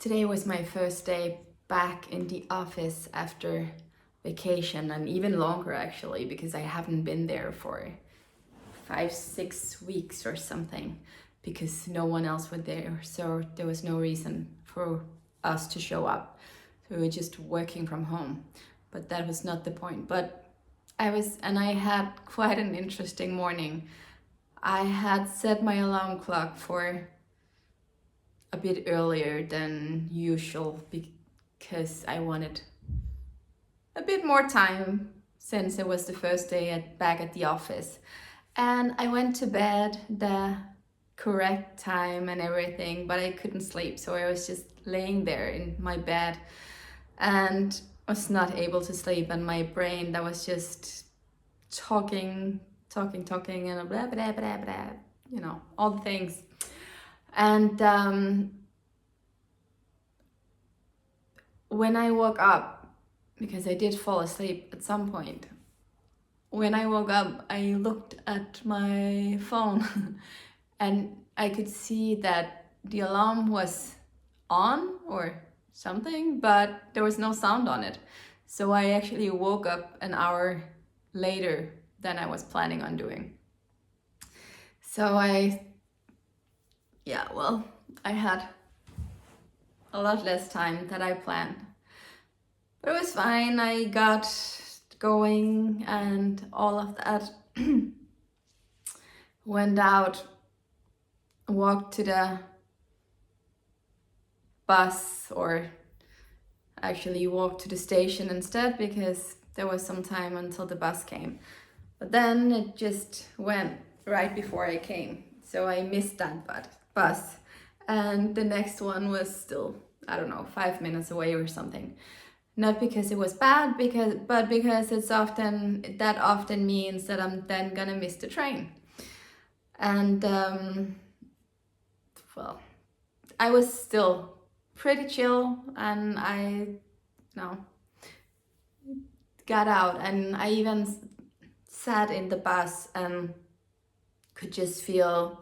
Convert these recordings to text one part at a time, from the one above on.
Today was my first day back in the office after vacation, and even longer actually, because I haven't been there for 5, 6 weeks or something, because no one else was there. So there was no reason for us to show up. So we were just working from home. But that was not the point. But I had quite an interesting morning. I had set my alarm clock for a bit earlier than usual because I wanted a bit more time since it was the first day back at the office. And I went to bed the correct time and everything, but I couldn't sleep. So I was just laying there in my bed and was not able to sleep. And my brain that was just talking, and blah, blah, blah, blah, all the things. And when I woke up, because I did fall asleep at some point, when I woke up, I looked at my phone and I could see that the alarm was on or something, but there was no sound on it. So I actually woke up an hour later than I was planning on doing. So I had a lot less time than I planned. But it was fine. I got going and all of that. Went out, walked to the bus, or actually walked to the station instead because there was some time until the bus came. But then it just went right before I came. So I missed that bus. And the next one was still, 5 minutes away or something. Not because it was bad, but because it often means that I'm then gonna miss the train. And I was still pretty chill, and I got out, and I even sat in the bus and could just feel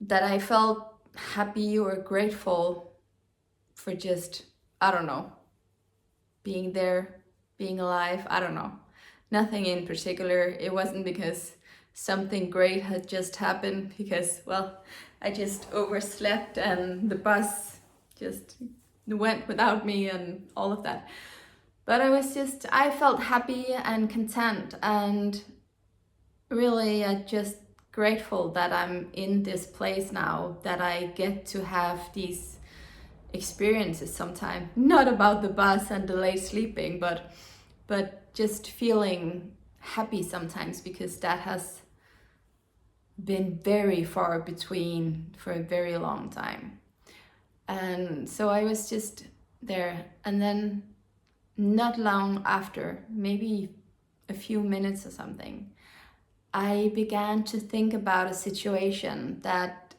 that I felt happy or grateful for just, being there, being alive. Nothing in particular. It wasn't because something great had just happened, because, I just overslept and the bus just went without me and all of that. But I felt happy and content, and really just grateful that I'm in this place now, that I get to have these experiences sometime. Not about the bus and the late sleeping, but just feeling happy sometimes, because that has been very far between for a very long time. And so I was just there, and then not long after, maybe a few minutes or something, I began to think about a situation that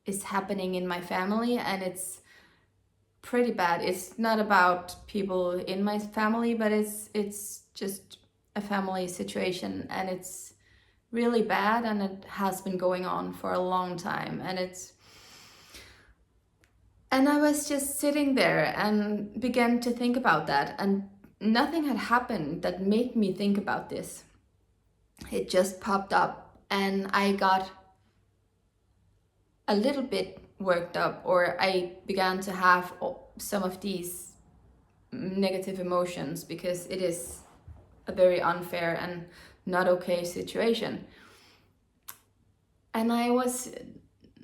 is happening in my family, and it's pretty bad. It's not about people in my family, but it's just a family situation, and it's really bad, and it has been going on for a long time. And I was just sitting there and began to think about that, and nothing had happened that made me think about this. It just popped up, and I got a little bit worked up, or I began to have some of these negative emotions, because it is a very unfair and not okay situation. And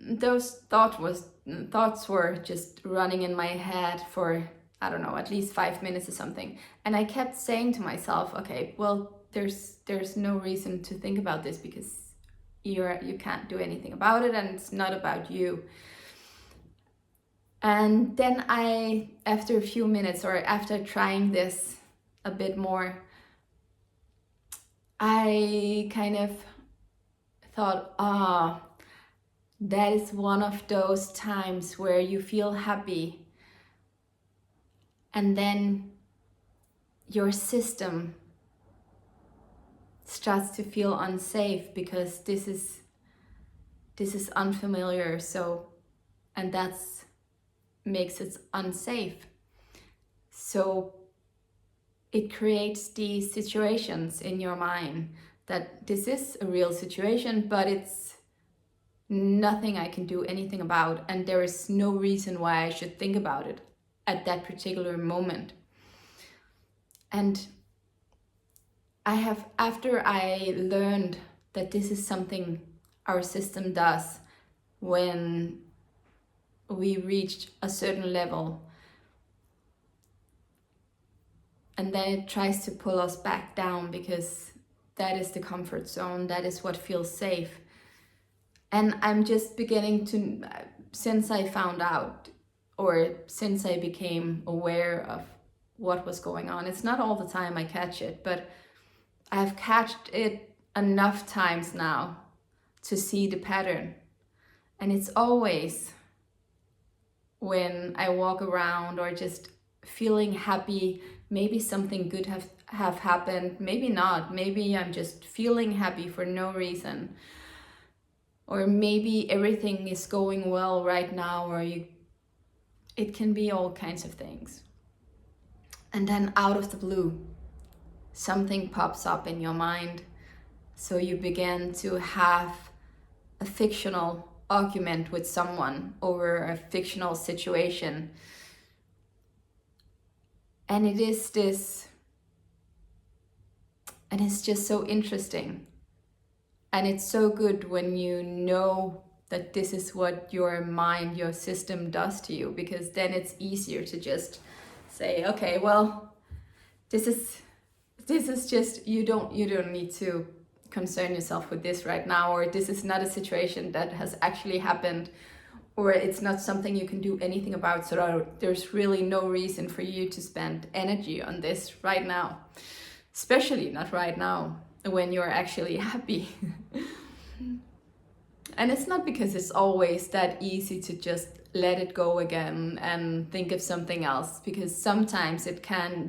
those thoughts were just running in my head for, at least 5 minutes or something. And I kept saying to myself, okay, well, there's no reason to think about this, because you can't do anything about it, and it's not about you. And then after a few minutes, or after trying this a bit more, I kind of thought, that is one of those times where you feel happy, and then your system starts to feel unsafe, because this is unfamiliar. So, and that's makes it unsafe. So it creates these situations in your mind that this is a real situation, but it's nothing I can do anything about, and there is no reason why I should think about it at that particular moment. And after I learned that this is something our system does when we reached a certain level, and then it tries to pull us back down because that is the comfort zone, that is what feels safe. And I'm just beginning to, since I found out, or since I became aware of what was going on, it's not all the time I catch it, but I've catched it enough times now to see the pattern. And it's always when I walk around or just feeling happy, maybe something good have happened, maybe not, maybe I'm just feeling happy for no reason, or maybe everything is going well right now, or it can be all kinds of things. And then out of the blue, something pops up in your mind. So you begin to have a fictional argument with someone over a fictional situation. And it is this, and it's just so interesting. And it's so good when you know that this is what your mind, your system does to you, because then it's easier to just say, okay, well, this is just, you don't need to concern yourself with this right now, or this is not a situation that has actually happened, or it's not something you can do anything about, so there's really no reason for you to spend energy on this right now, especially not right now when you're actually happy. And it's not because it's always that easy to just let it go again and think of something else, because sometimes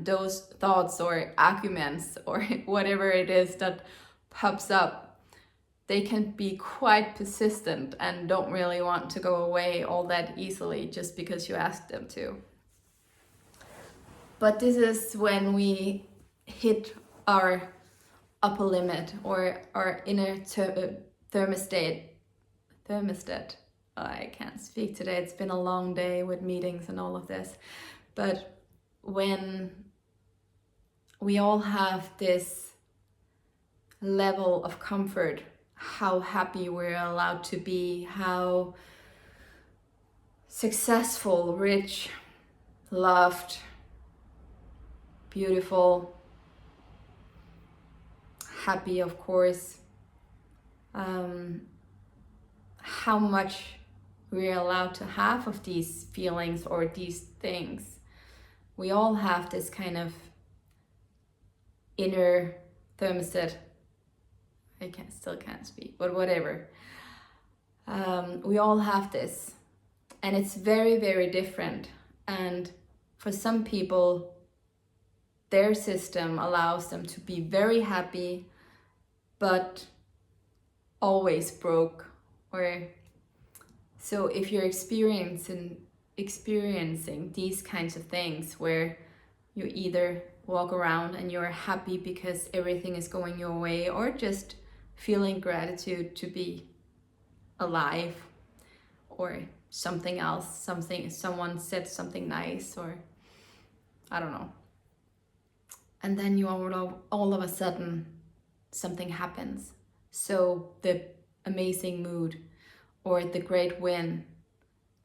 those thoughts or arguments or whatever it is that pops up, they can be quite persistent and don't really want to go away all that easily just because you ask them to. But this is when we hit our upper limit or our inner thermostat. I can't speak today. It's been a long day with meetings and all of this. But when we all have this level of comfort, how happy we're allowed to be, how successful, rich, loved, beautiful, happy, of course, how much we're allowed to have of these feelings or these things. We all have this kind of inner thermostat. I still can't speak, but whatever. We all have this, and it's very, very different. And for some people, their system allows them to be very happy, but always broke. Or so if you're experiencing these kinds of things where you either walk around and you're happy because everything is going your way, or just feeling gratitude to be alive, or something else, someone said something nice, or I don't know. And then you all of a sudden something happens. So the amazing mood or the great win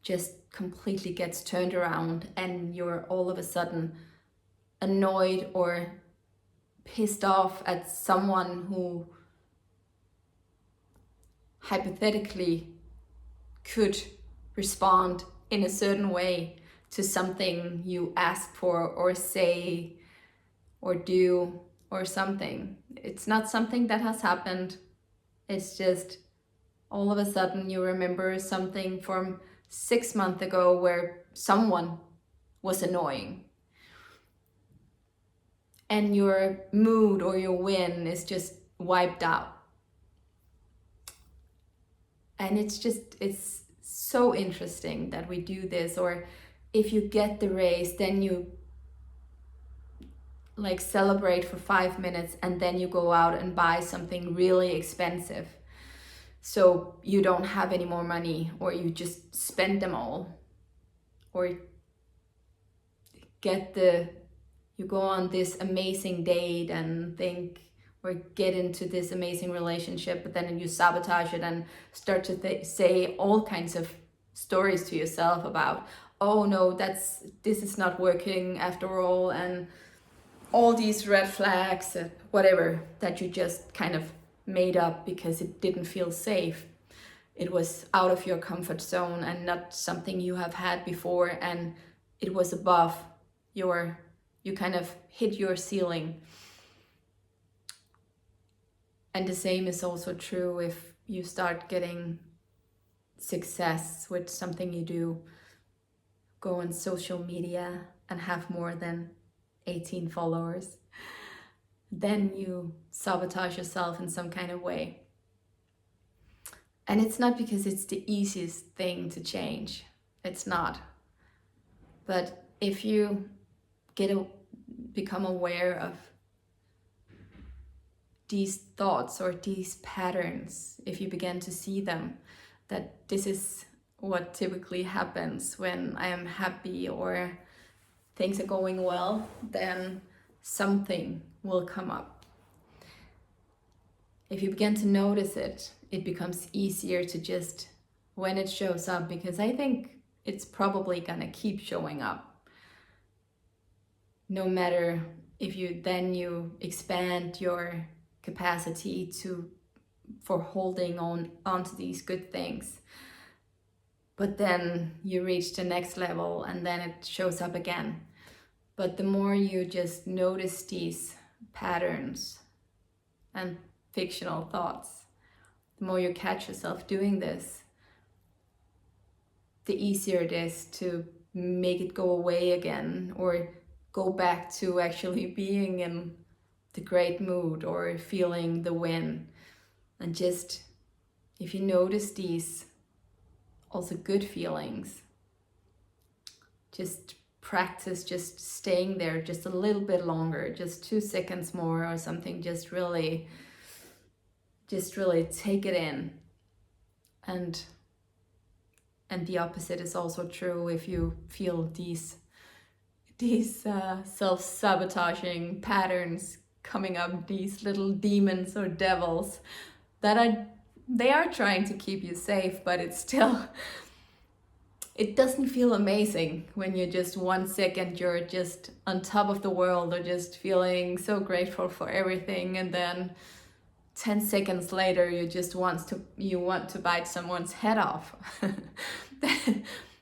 just completely gets turned around, and you're all of a sudden annoyed or pissed off at someone who hypothetically could respond in a certain way to something you ask for or say or do or something. It's not something that has happened. It's just all of a sudden you remember something from 6 months ago where someone was annoying, and your mood or your win is just wiped out. And it's so interesting that we do this, or if you get the raise, then you like celebrate for 5 minutes and then you go out and buy something really expensive. So you don't have any more money, or you just spend them all, or you go on this amazing date and think, or get into this amazing relationship, but then you sabotage it and start to say all kinds of stories to yourself about, oh no, this is not working after all, and all these red flags, whatever, that you just kind of made up because it didn't feel safe. It was out of your comfort zone and not something you have had before, and it was above you kind of hit your ceiling. And the same is also true if you start getting success with something you do. Go on social media and have more than 18 followers. Then you sabotage yourself in some kind of way. And it's not because it's the easiest thing to change. It's not. But if you become aware of these thoughts or these patterns, if you begin to see them, that this is what typically happens when I am happy or things are going well, then something will come up. If you begin to notice it, it becomes easier to just, when it shows up, because I think it's probably gonna keep showing up. No matter if you expand your capacity for holding onto these good things. But then you reach the next level and then it shows up again. But the more you just notice these patterns and fictional thoughts, the more you catch yourself doing this, the easier it is to make it go away again, or go back to actually being in the great mood or feeling the win. And just, if you notice these also good feelings, just practice just staying there just a little bit longer, just 2 seconds more or something. Just really take it in. And the opposite is also true. If you feel these self-sabotaging patterns coming up, these little demons or devils they are trying to keep you safe, but it doesn't feel amazing when you just 1 second you're just on top of the world or just feeling so grateful for everything, and then 10 seconds later you want to bite someone's head off.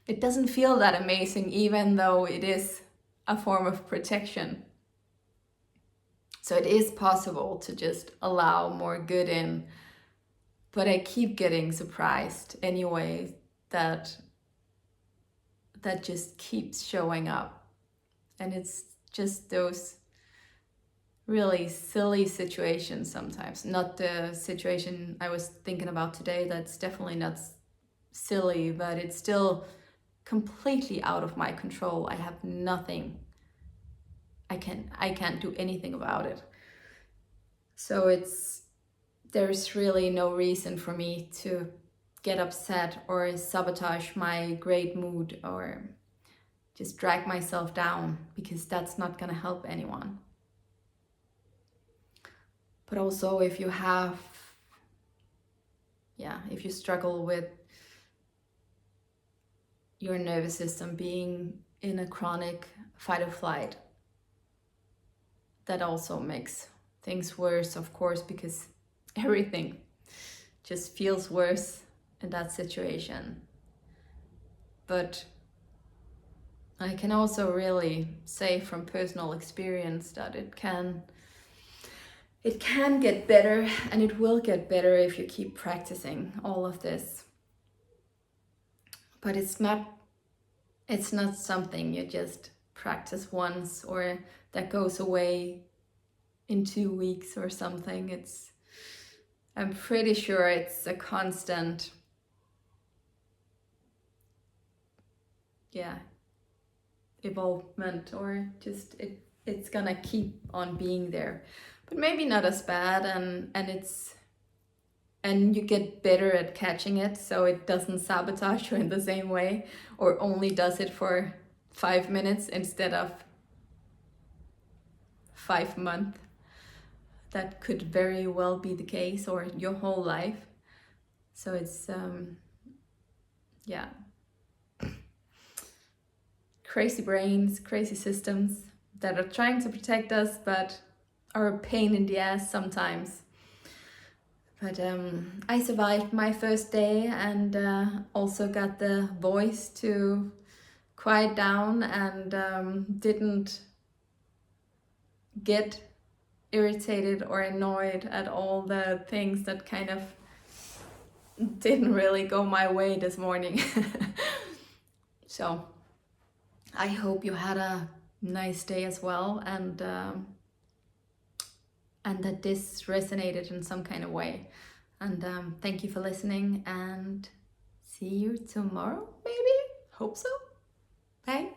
It doesn't feel that amazing, even though it is a form of protection. So it is possible to just allow more good in, but I keep getting surprised anyway that just keeps showing up. And it's just those really silly situations sometimes. Not the situation I was thinking about today, that's definitely not silly, but it's still completely out of my control. I have nothing. I can't do anything about it. So there's really no reason for me to get upset or sabotage my great mood or just drag myself down, because that's not gonna help anyone. But also if you struggle with your nervous system being in a chronic fight or flight, that also makes things worse, of course, because everything just feels worse in that situation. But I can also really say from personal experience that it can get better, and it will get better if you keep practicing all of this. But it's not something you just practice once or that goes away in 2 weeks or something. I'm pretty sure it's a constant, evolvement, or just it's gonna keep on being there, but maybe not as bad, and you get better at catching it, so it doesn't sabotage you in the same way, or only does it for 5 minutes instead of 5 months. That could very well be the case, or your whole life. So it's yeah, crazy brains, crazy systems that are trying to protect us, but are a pain in the ass sometimes. But I survived my first day, and also got the voice to quiet down, and didn't get irritated or annoyed at all the things that kind of didn't really go my way this morning. So I hope you had a nice day as well, and that this resonated in some kind of way. And thank you for listening, and see you tomorrow, maybe? Hope so. Bye.